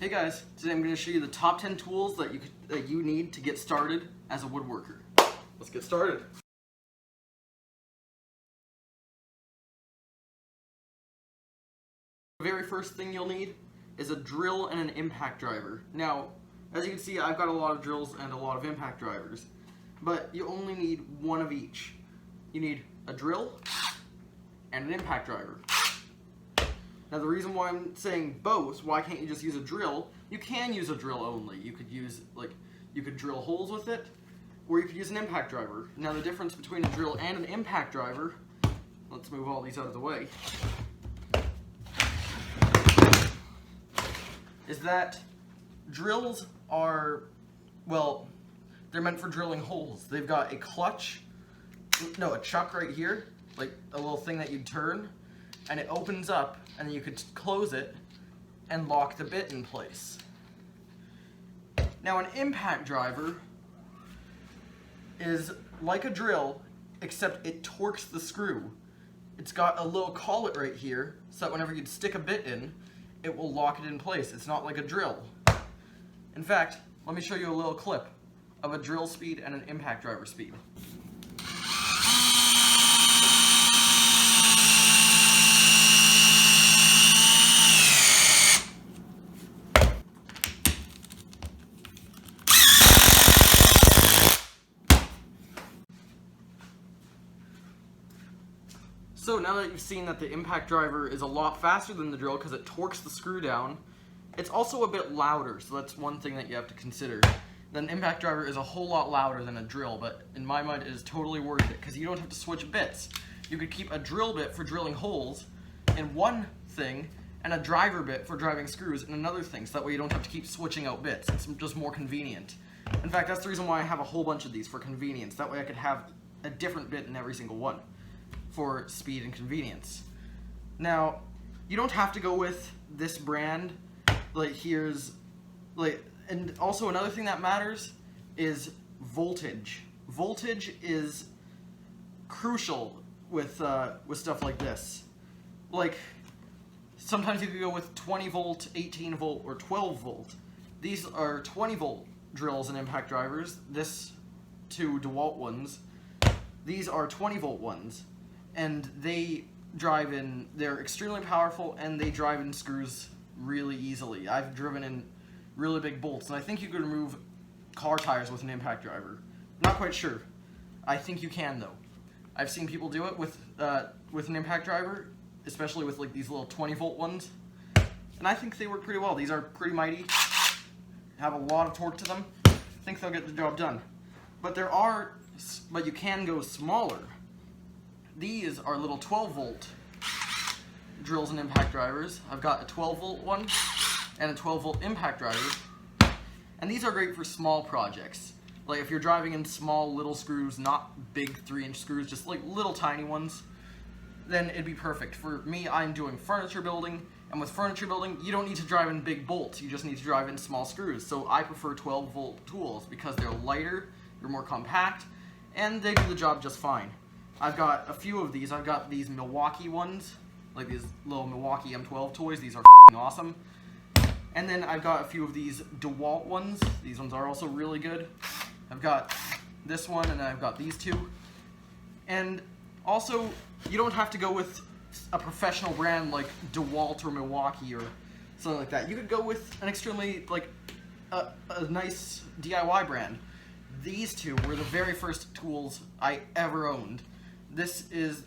Hey guys, today I'm going to show you the top 10 tools that you need to get started as a woodworker. Let's get started. The very first thing you'll need is a drill and an impact driver. Now, as you can see, I've got a lot of drills and a lot of impact drivers, but you only need one of each. You need a drill and an impact driver. Now the reason why I'm saying both, why can't you just use a drill? You can use a drill only. You could use, you could drill holes with it, or you could use an impact driver. Now the difference between a drill and an impact driver, let's move all these out of the way, is that drills are, well, they're meant for drilling holes. They've got a clutch, no, a chuck right here, like a little thing that you'd turn, and it opens up, and then you could close it and lock the bit in place. Now an impact driver is like a drill, except it torques the screw. It's got a little collet right here, so that whenever you'd stick a bit in, it will lock it in place. It's not like a drill. In fact, let me show you a little clip of a drill speed and an impact driver speed. So now that you've seen that the impact driver is a lot faster than the drill because it torques the screw down, it's also a bit louder, so that's one thing that you have to consider. Then impact driver is a whole lot louder than a drill, but in my mind it is totally worth it because you don't have to switch bits. You could keep a drill bit for drilling holes in one thing and a driver bit for driving screws in another thing, so that way you don't have to keep switching out bits. It's just more convenient. In fact, that's the reason why I have a whole bunch of these, for convenience. That way I could have a different bit in every single one, for speed and convenience. Now, you don't have to go with this brand. And also another thing that matters is voltage. Voltage is crucial with stuff like this. Like, sometimes you could go with 20 volt, 18 volt, or 12 volt. These are 20 volt drills and impact drivers. This two DeWalt ones. These are 20 volt ones. And they drive in, they're extremely powerful, and they drive in screws really easily. I've driven in really big bolts, and I think you could remove car tires with an impact driver. Not quite sure. I think you can, though. I've seen people do it with an impact driver, especially with like these little 20 volt ones, and I think they work pretty well. These are pretty mighty, have a lot of torque to them. I think they'll get the job done. But you can go smaller. These are little 12 volt drills and impact drivers. I've got a 12 volt one and a 12 volt impact driver. And these are great for small projects. Like if you're driving in small little screws, not big 3-inch screws, just like little tiny ones, then it'd be perfect. For me, I'm doing furniture building, and with furniture building, you don't need to drive in big bolts, you just need to drive in small screws. So I prefer 12 volt tools because they're lighter, they're more compact, and they do the job just fine. I've got a few of these. I've got these Milwaukee ones, like these little Milwaukee M12 toys. These are awesome. And then I've got a few of these DeWalt ones. These ones are also really good. I've got this one, and then I've got these two. And also, you don't have to go with a professional brand like DeWalt or Milwaukee or something like that. You could go with an extremely, a nice DIY brand. These two were the very first tools I ever owned. This is,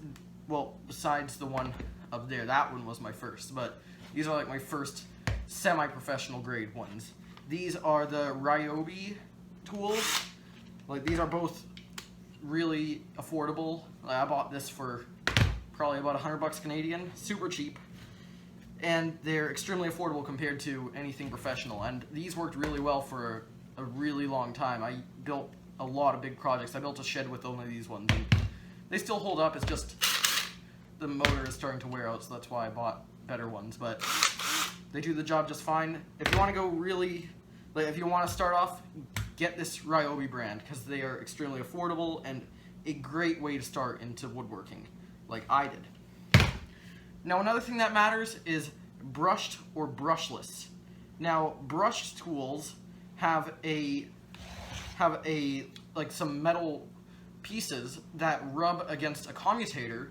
well, besides the one up there, that one was my first, but these are like my first semi-professional grade ones. These are the Ryobi tools. Like, these are both really affordable. I bought this for probably about $100 Canadian, super cheap, and they're extremely affordable compared to anything professional, and these worked really well for a really long time. I built a lot of big projects. I built a shed with only these ones. And they still hold up. It's just the motor is starting to wear out, so that's why I bought better ones. But they do the job just fine. If you want to go really, if you want to start off, get this Ryobi brand because they are extremely affordable and a great way to start into woodworking, like I did. Now another thing that matters is brushed or brushless. Now, brush tools have like some metal pieces that rub against a commutator,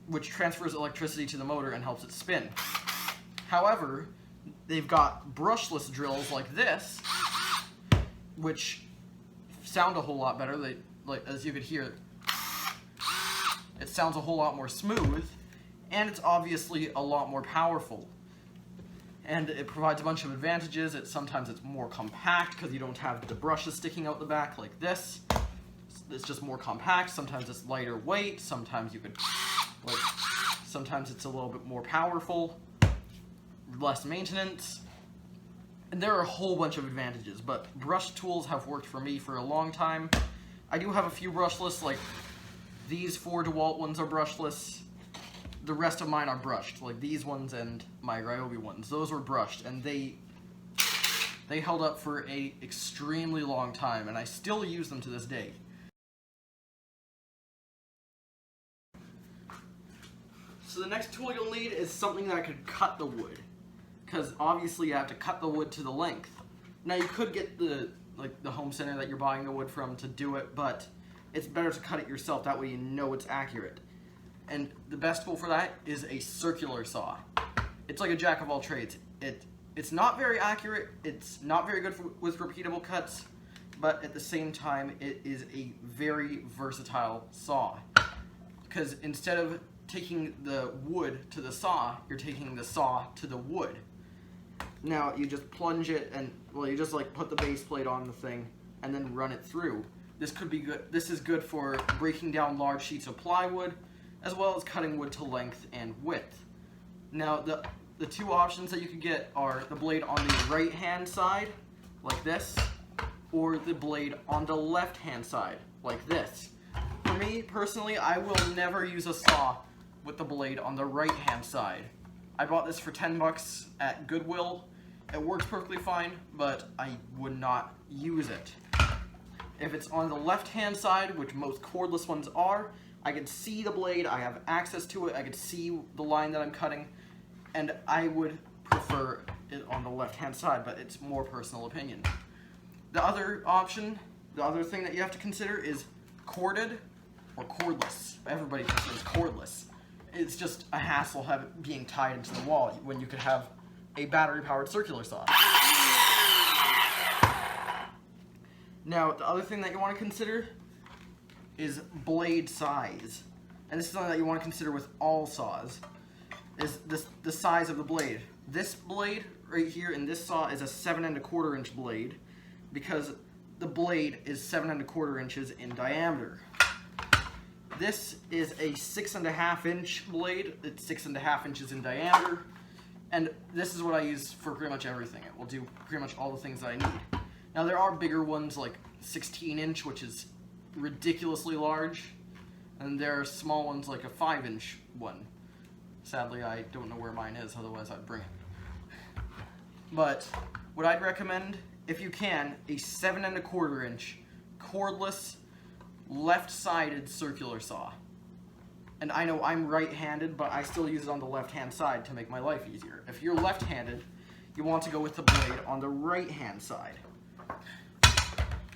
which transfers electricity to the motor and helps it spin. However, they've got brushless drills like this, which sound a whole lot better. They, like, as you could hear, it sounds a whole lot more smooth, and it's obviously a lot more powerful. And it provides a bunch of advantages. Sometimes it's more compact because you don't have the brushes sticking out the back like this. It's just more compact. Sometimes it's lighter weight. Sometimes you could, like, sometimes it's a little bit more powerful, less maintenance. And there are a whole bunch of advantages, but brush tools have worked for me for a long time. I do have a few brushless, like these 4 DeWalt ones are brushless. The rest of mine are brushed, like these ones and my Ryobi ones. Those were brushed, and they held up for an extremely long time, and I still use them to this day. So the next tool you'll need is something that could cut the wood, because obviously you have to cut the wood to the length. Now you could get the home center that you're buying the wood from to do it, but it's better to cut it yourself. That way you know it's accurate. And the best tool for that is a circular saw. It's like a jack of all trades. It's not very accurate, it's not very good with repeatable cuts, but at the same time it is a very versatile saw. Because instead of taking the wood to the saw, you're taking the saw to the wood. Now you just plunge it and, well, you just like put the base plate on the thing and then run it through. This could be good. This is good for breaking down large sheets of plywood, as well as cutting wood to length and width. Now, the 2 options that you could get are the blade on the right-hand side, like this, or the blade on the left-hand side, like this. For me, personally, I will never use a saw with the blade on the right-hand side. I bought this for 10 bucks at Goodwill. It works perfectly fine, but I would not use it. If it's on the left-hand side, which most cordless ones are, I can see the blade, I have access to it, I can see the line that I'm cutting, and I would prefer it on the left-hand side, but it's more personal opinion. The other option, the other thing that you have to consider is corded or cordless. Everybody prefers cordless. It's just a hassle have it being tied into the wall when you could have a battery-powered circular saw. Now, the other thing that you want to consider is blade size. And this is something that you want to consider with all saws, is the size of the blade. This blade right here in this saw is a 7 1/4 inch blade, because the blade is 7 1/4 inches in diameter. This is a 6 1/2 inch blade. It's 6 1/2 inches in diameter, and this is what I use for pretty much everything. It will do pretty much all the things that I need. Now there are bigger ones like 16 inch, which is ridiculously large, and there are small ones like a 5 inch one. Sadly, I don't know where mine is, otherwise I'd bring it. But what I'd recommend, if you can, a 7 1/4 inch cordless left-sided circular saw. And I know I'm right-handed, but I still use it on the left-hand side to make my life easier. If you're left-handed, you want to go with the blade on the right-hand side.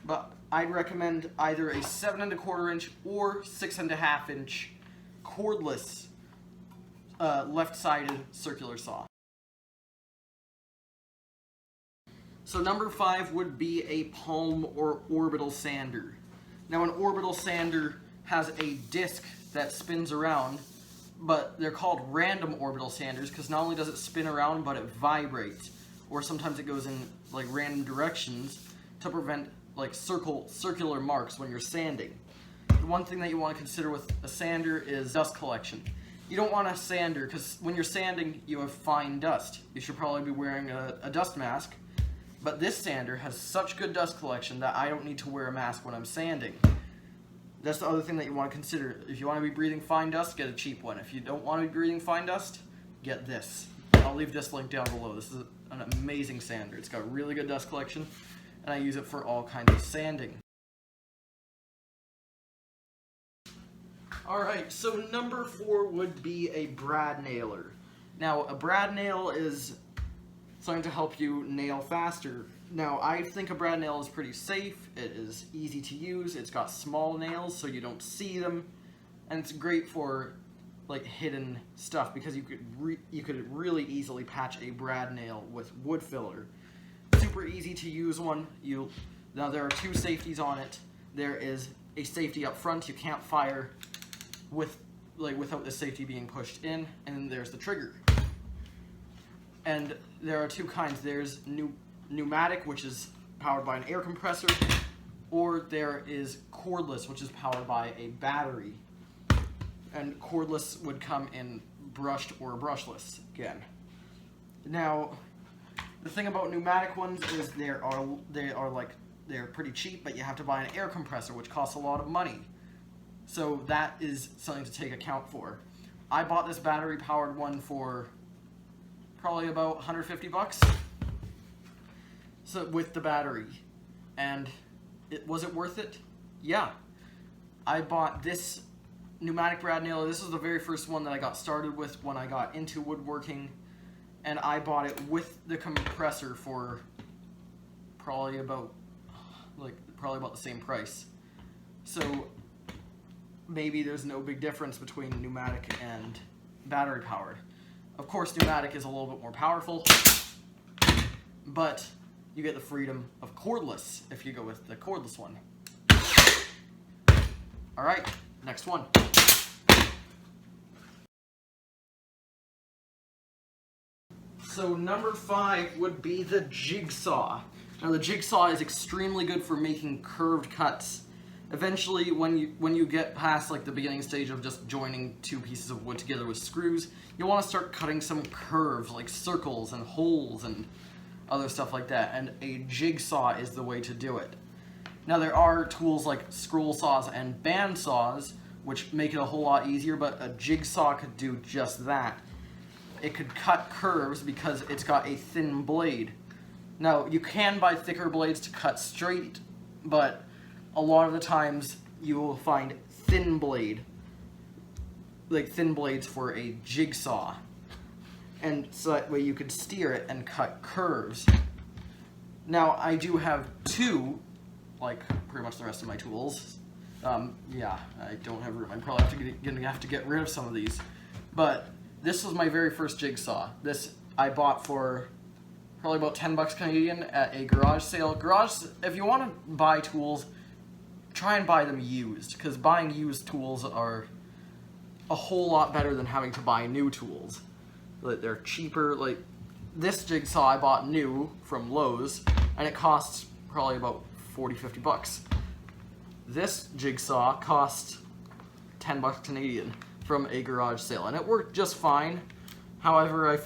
But I'd recommend either a 7 1/4 inch or 6 1/2 inch cordless left-sided circular saw. So number 5 would be a palm or orbital sander. Now an orbital sander has a disc that spins around, but they're called random orbital sanders because not only does it spin around, but it vibrates, or sometimes it goes in like random directions to prevent like circular marks when you're sanding. The one thing that you want to consider with a sander is dust collection. You don't want a sander because when you're sanding, you have fine dust. You should probably be wearing a dust mask, but this sander has such good dust collection that I don't need to wear a mask when I'm sanding. That's the other thing that you want to consider. If you want to be breathing fine dust, get a cheap one. If you don't want to be breathing fine dust, get this. I'll leave this link down below. This is an amazing sander. It's got really good dust collection, and I use it for all kinds of sanding. Alright, so number 4 would be a brad nailer. Now, a brad nail is something to help you nail faster. Now, I think a brad nail is pretty safe. It is easy to use. It's got small nails so you don't see them, and it's great for like hidden stuff because you could really easily patch a brad nail with wood filler. Super easy to use one. Now there are two safeties on it. There is a safety up front. You can't fire without the safety being pushed in, and then there's the trigger. And there are two kinds. There's pneumatic, which is powered by an air compressor, or there is cordless, which is powered by a battery. And cordless would come in brushed or brushless again. Now, the thing about pneumatic ones is they're pretty cheap, but you have to buy an air compressor, which costs a lot of money. So that is something to take account for. I bought this battery-powered one for probably about 150 bucks. So with the battery, and was it worth it? Yeah. I bought this pneumatic brad nail. This was the very first one that I got started with when I got into woodworking, and I bought it with the compressor for probably about the same price. So maybe there's no big difference between pneumatic and battery powered. Of course, pneumatic is a little bit more powerful, but you get the freedom of cordless if you go with the cordless one. All right, next one. So number 5 would be the jigsaw. Now the jigsaw is extremely good for making curved cuts. Eventually, when you get past like the beginning stage of just joining two pieces of wood together with screws, you want to start cutting some curves like circles and holes and other stuff like that, and a jigsaw is the way to do it. Now there are tools like scroll saws and band saws which make it a whole lot easier, but a jigsaw could do just that. It could cut curves because it's got a thin blade. Now you can buy thicker blades to cut straight, but a lot of the times you will find thin blades for a jigsaw, and so that way you could steer it and cut curves. Now I do have two, like pretty much the rest of my tools. Yeah, I don't have room. I'm probably gonna have to get rid of some of these, but this was my very first jigsaw. This I bought for probably about 10 bucks Canadian at a garage sale. If you want to buy tools, try and buy them used, because buying used tools are a whole lot better than having to buy new tools. Like, they're cheaper. Like this jigsaw I bought new from Lowe's, and it costs probably about 40-50 bucks. This jigsaw cost 10 bucks Canadian from a garage sale, and it worked just fine. However, I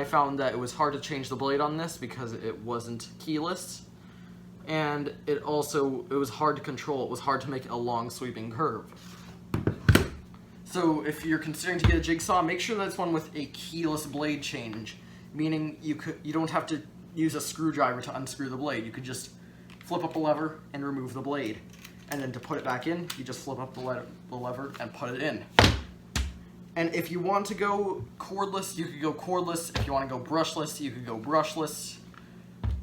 found that it was hard to change the blade on this because it wasn't keyless, and it was hard to control. It was hard to make a long sweeping curve. So if you're considering to get a jigsaw, make sure that's one with a keyless blade change, meaning you don't have to use a screwdriver to unscrew the blade. You could just flip up a lever and remove the blade, and then to put it back in, you just flip up the lever and put it in. And if you want to go cordless, you could go cordless. If you want to go brushless, you could go brushless.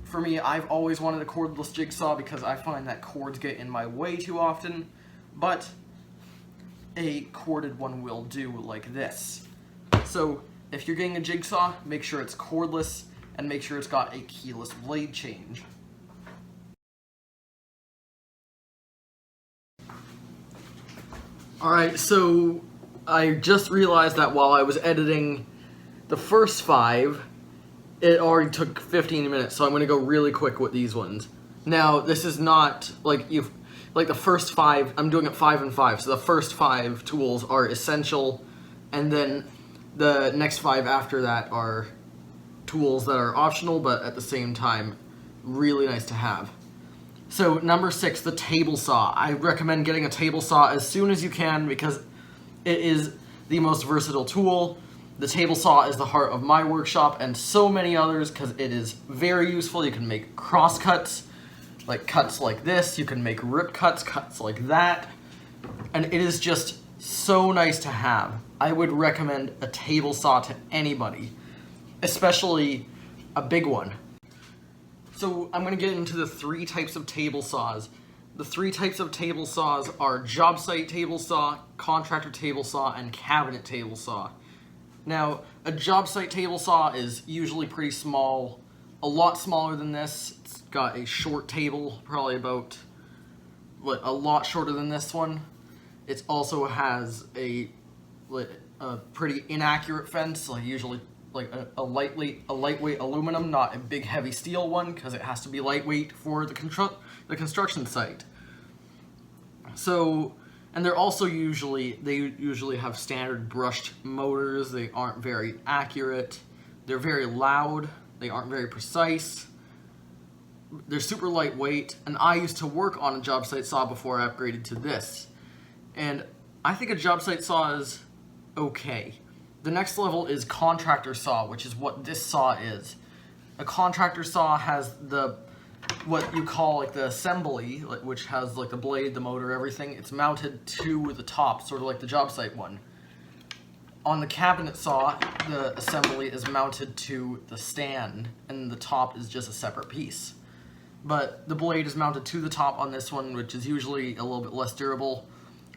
For me, I've always wanted a cordless jigsaw because I find that cords get in my way too often, but a corded one will do, like this. So if you're getting a jigsaw, make sure it's cordless and make sure it's got a keyless blade change. Alright, so I just realized that while I was editing the first 5, it already took 15 minutes, so I'm going to go really quick with these ones. Now, this is not like the first 5, I'm doing it 5 and 5, so the first 5 tools are essential, and then the next 5 after that are tools that are optional, but at the same time, really nice to have. So, number 6, the table saw. I recommend getting a table saw as soon as you can because it is the most versatile tool. The table saw is the heart of my workshop and so many others because it is very useful. You can make cross cuts, like cuts like this. You can make rip cuts, cuts like that. And it is just so nice to have. I would recommend a table saw to anybody, especially a big one. So I'm going to get into the 3 types of table saws. The 3 types of table saws are job site table saw, contractor table saw, and cabinet table saw. Now, a job site table saw is usually pretty small, a lot smaller than this. It's got a short table, probably about, a lot shorter than this one. It also has a pretty inaccurate fence, usually a lightweight aluminum, not a big heavy steel one, because it has to be lightweight for the construction site. So, and they usually have standard brushed motors. They aren't very accurate. They're very loud. They aren't very precise. They're super lightweight, and I used to work on a job site saw before I upgraded to this. And I think a job site saw is okay. The next level is contractor saw, which is what this saw is. A contractor saw has what you call the assembly, which has the blade, the motor, everything. It's mounted to the top, sort of like the job site one. On the cabinet saw, the assembly is mounted to the stand, and the top is just a separate piece. But the blade is mounted to the top on this one, which is usually a little bit less durable.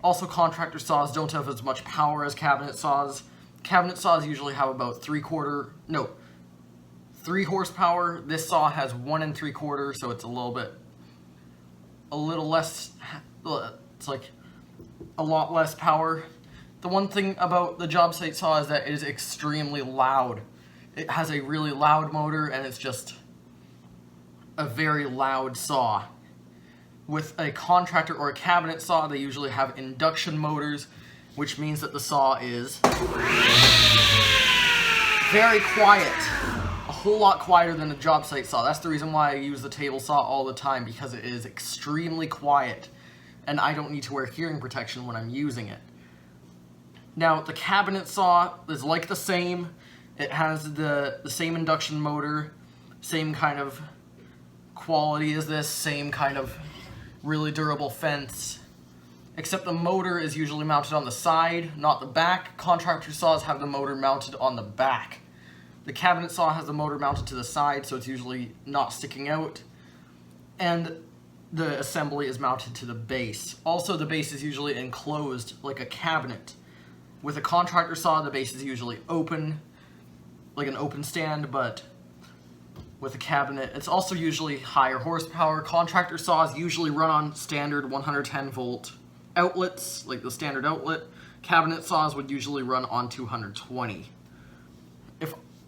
Also, contractor saws don't have as much power as cabinet saws. Cabinet saws usually have about 3 horsepower. This saw has 1 3/4, so it's a little less, it's a lot less power. The one thing about the job site saw is that it is extremely loud. It has a really loud motor, and it's just a very loud saw. With a contractor or a cabinet saw, they usually have induction motors, which means that the saw is very quiet. A whole lot quieter than a job site saw. That's the reason why I use the table saw all the time, because it is extremely quiet, and I don't need to wear hearing protection when I'm using it. Now, the cabinet saw is the same. It has the same induction motor, same kind of quality as this, same kind of really durable fence, except the motor is usually mounted on the side, not the back. Contractor saws have the motor mounted on the back. The cabinet saw has the motor mounted to the side, so it's usually not sticking out. And the assembly is mounted to the base. Also, the base is usually enclosed like a cabinet. With a contractor saw, the base is usually open, like an open stand, but with a cabinet, it's also usually higher horsepower. Contractor saws usually run on standard 110 volt outlets, like the standard outlet. Cabinet saws would usually run on 220.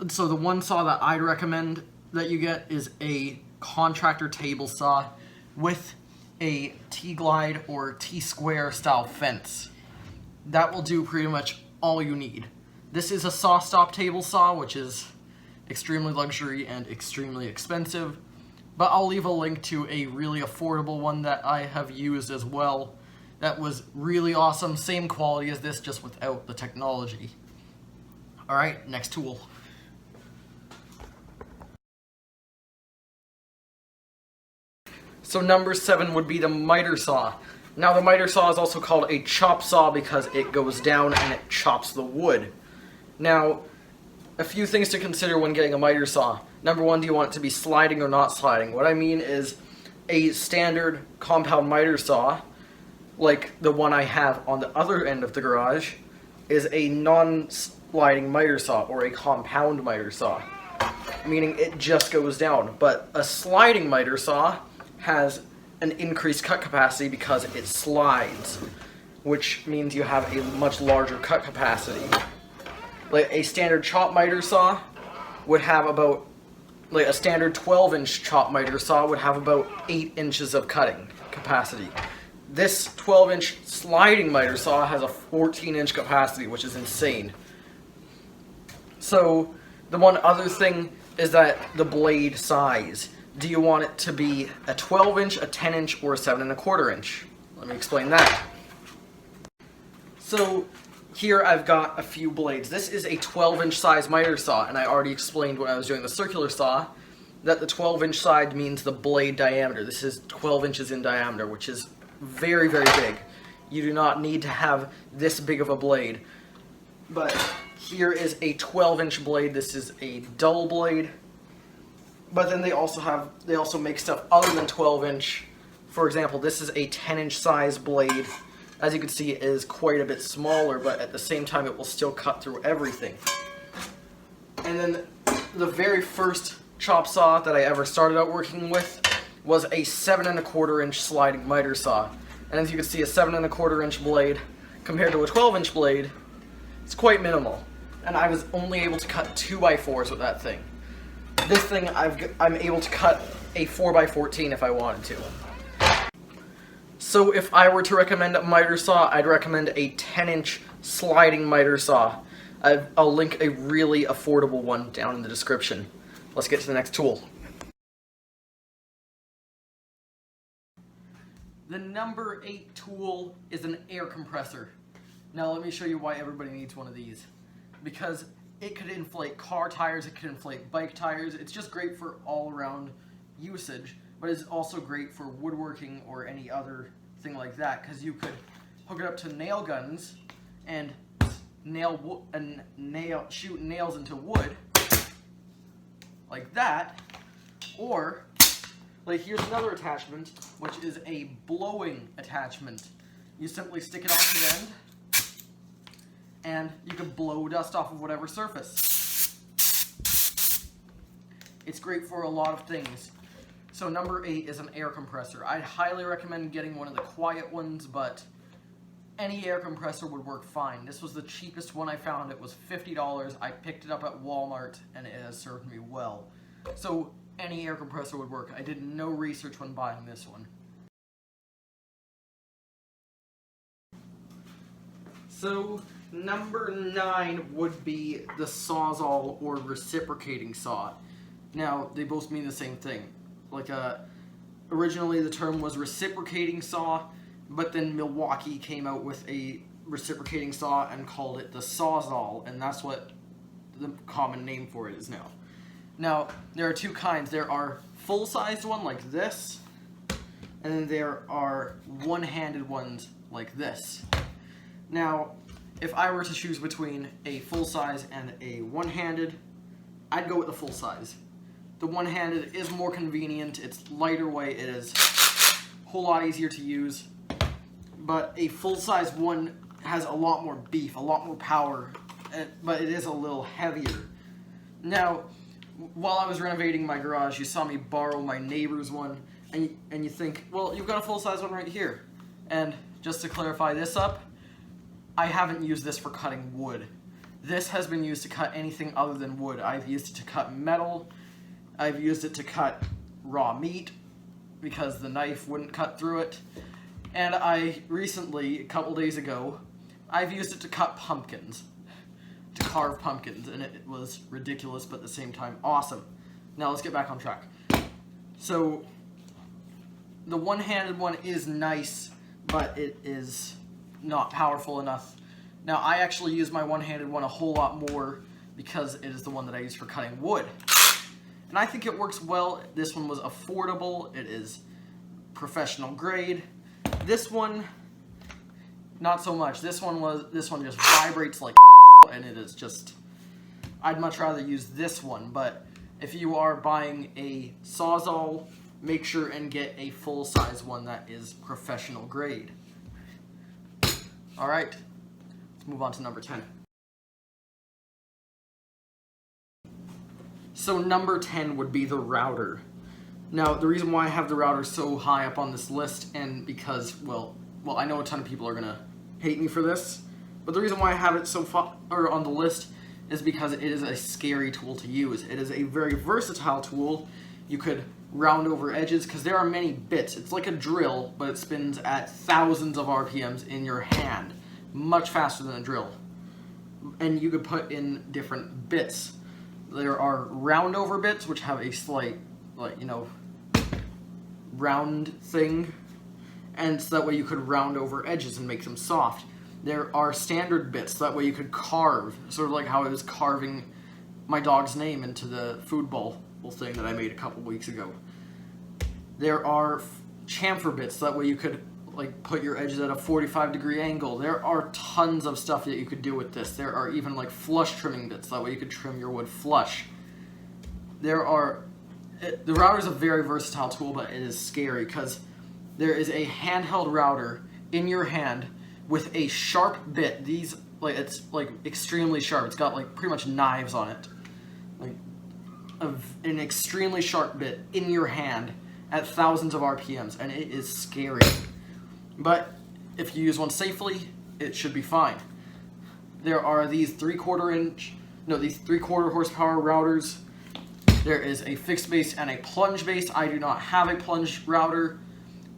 So the one saw that I'd recommend that you get is a contractor table saw with a T-glide or T-square style fence. That will do pretty much all you need. This is a saw stop table saw, which is extremely luxury and extremely expensive, but I'll leave a link to a really affordable one that I have used as well that was really awesome, same quality as this, just without the technology. Alright, next tool. So number 7 would be the miter saw. Now the miter saw is also called a chop saw because it goes down and it chops the wood. Now, a few things to consider when getting a miter saw. Number 1, do you want it to be sliding or not sliding? What I mean is a standard compound miter saw, like the one I have on the other end of the garage, is a non-sliding miter saw or a compound miter saw, meaning it just goes down. But a sliding miter saw has an increased cut capacity because it slides, which means you have a much larger cut capacity. Like a standard chop miter saw would have about, like a standard 12-inch chop miter saw would have about 8 inches of cutting capacity. This 12-inch sliding miter saw has a 14-inch capacity, which is insane. So the one other thing is that the blade size. Do you want it to be a 12-inch, a 10-inch, or a 7 1/4 inch? Let me explain that. So here I've got a few blades. This is a 12-inch size miter saw, and I already explained when I was doing the circular saw that the 12-inch side means the blade diameter. This is 12 inches in diameter, which is very, very big. You do not need to have this big of a blade. But here is a 12-inch blade. This is a dull blade. But then they also make stuff other than 12-inch. For example, this is a 10-inch size blade. As you can see, it is quite a bit smaller, but at the same time it will still cut through everything. And then the very first chop saw that I ever started out working with was a 7 1/4-inch sliding miter saw. And as you can see, a 7 1/4-inch blade compared to a 12-inch blade, it's quite minimal. And I was only able to cut 2x4s with that thing. This thing, I'm able to cut a 4x14 if I wanted to. So if I were to recommend a miter saw, I'd recommend a 10-inch sliding miter saw. I'll link a really affordable one down in the description. Let's get to the next tool. The number 8 tool is an air compressor. Now let me show you why everybody needs one of these. Because it could inflate car tires, it could inflate bike tires. It's just great for all-around usage, but it's also great for woodworking or any other thing like that, because you could hook it up to nail guns and shoot nails into wood like that, or like here's another attachment, which is a blowing attachment. You simply stick it onto the end, and you can blow dust off of whatever surface. It's great for a lot of things. So number 8 is an air compressor. I'd highly recommend getting one of the quiet ones, but any air compressor would work fine. This was the cheapest one I found. It was $50. I picked it up at Walmart, and it has served me well. So any air compressor would work. I did no research when buying this one. So number 9 would be the SAWZALL or reciprocating saw. Now, they both mean the same thing. Like, originally the term was reciprocating saw, but then Milwaukee came out with a reciprocating saw and called it the SAWZALL, and that's what the common name for it is now. Now, there are 2 kinds. There are full-sized one like this, and then there are one-handed ones like this. Now, if I were to choose between a full-size and a one-handed, I'd go with the full-size. The one-handed is more convenient, it's lighter weight, it is a whole lot easier to use, but a full-size one has a lot more beef, a lot more power, but it is a little heavier. Now, while I was renovating my garage, you saw me borrow my neighbor's one, and you think, well, you've got a full-size one right here. And just to clarify this up, I haven't used this for cutting wood. This has been used to cut anything other than wood. I've used it to cut metal, I've used it to cut raw meat because the knife wouldn't cut through it. And I recently, a couple days ago, I've used it to cut pumpkins, to carve pumpkins, and it was ridiculous but at the same time awesome. Now let's get back on track. So the one-handed one is nice, but it is not powerful enough. Now I actually use my one-handed one a whole lot more because it is the one that I use for cutting wood. And I think it works well. This one was affordable. It is professional grade. This one, not so much. This one just vibrates like and it is just, I'd much rather use this one. But if you are buying a SAWZALL, make sure and get a full-size one that is professional grade. Alright, let's move on to number 10. So number 10 would be the router. Now, the reason why I have the router so high up on this list, and because, well, I know a ton of people are gonna hate me for this, but the reason why I have it so far on the list is because it is a scary tool to use. It is a very versatile tool. You could round over edges, because there are many bits. It's like a drill, but it spins at thousands of RPMs in your hand, much faster than a drill. And you could put in different bits. There are round over bits, which have a slight, like, you know, round thing, and so that way you could round over edges and make them soft. There are standard bits, so that way you could carve, sort of like how I was carving my dog's name into the food bowl thing that I made a couple weeks ago. There are chamfer bits, so that way you could like put your edges at a 45-degree angle. There are tons of stuff that you could do with this. There are even like flush trimming bits, so that way you could trim your wood flush. There are The router is a very versatile tool, but it is scary because there is a handheld router in your hand with a sharp bit. These, like, it's like extremely sharp. It's got like pretty much knives on it. Like an extremely sharp bit in your hand at thousands of RPMs, and it is scary. But if you use one safely, it should be fine. There are these 3/4 horsepower routers. There is a fixed base and a plunge base. I do not have a plunge router.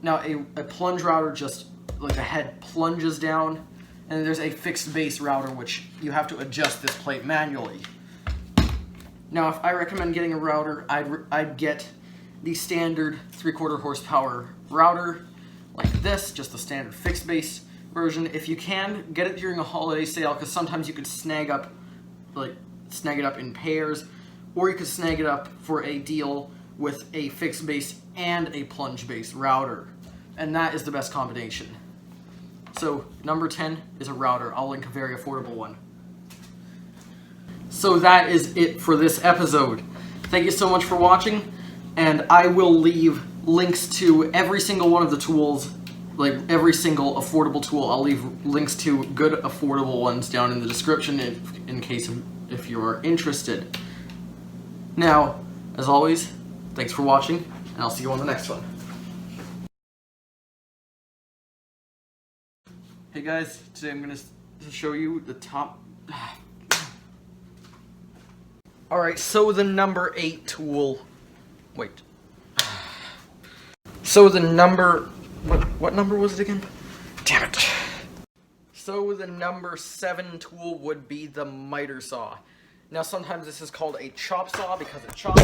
Now a plunge router, just like the head plunges down, and there's a fixed base router which you have to adjust this plate manually. Now if I recommend getting a router, I'd get the standard 3/4 horsepower router like this, just the standard fixed base version. If you can, get it during a holiday sale, because sometimes you could snag it up in pairs, or you could snag it up for a deal with a fixed base and a plunge base router, and that is the best combination. So number 10 is a router. I'll link a very affordable one. So that is it for this episode. Thank you so much for watching, and I will leave links to every single one of the tools, like every single affordable tool. I'll leave links to good affordable ones down in the description in case if you are interested. Now, as always, thanks for watching, and I'll see you on the next one. Hey guys, today I'm going to show you the top... Alright, so the number 8 tool... Wait. So the number... What number was it again? Damn it. So the number 7 tool would be the miter saw. Now sometimes this is called a chop saw because it chops.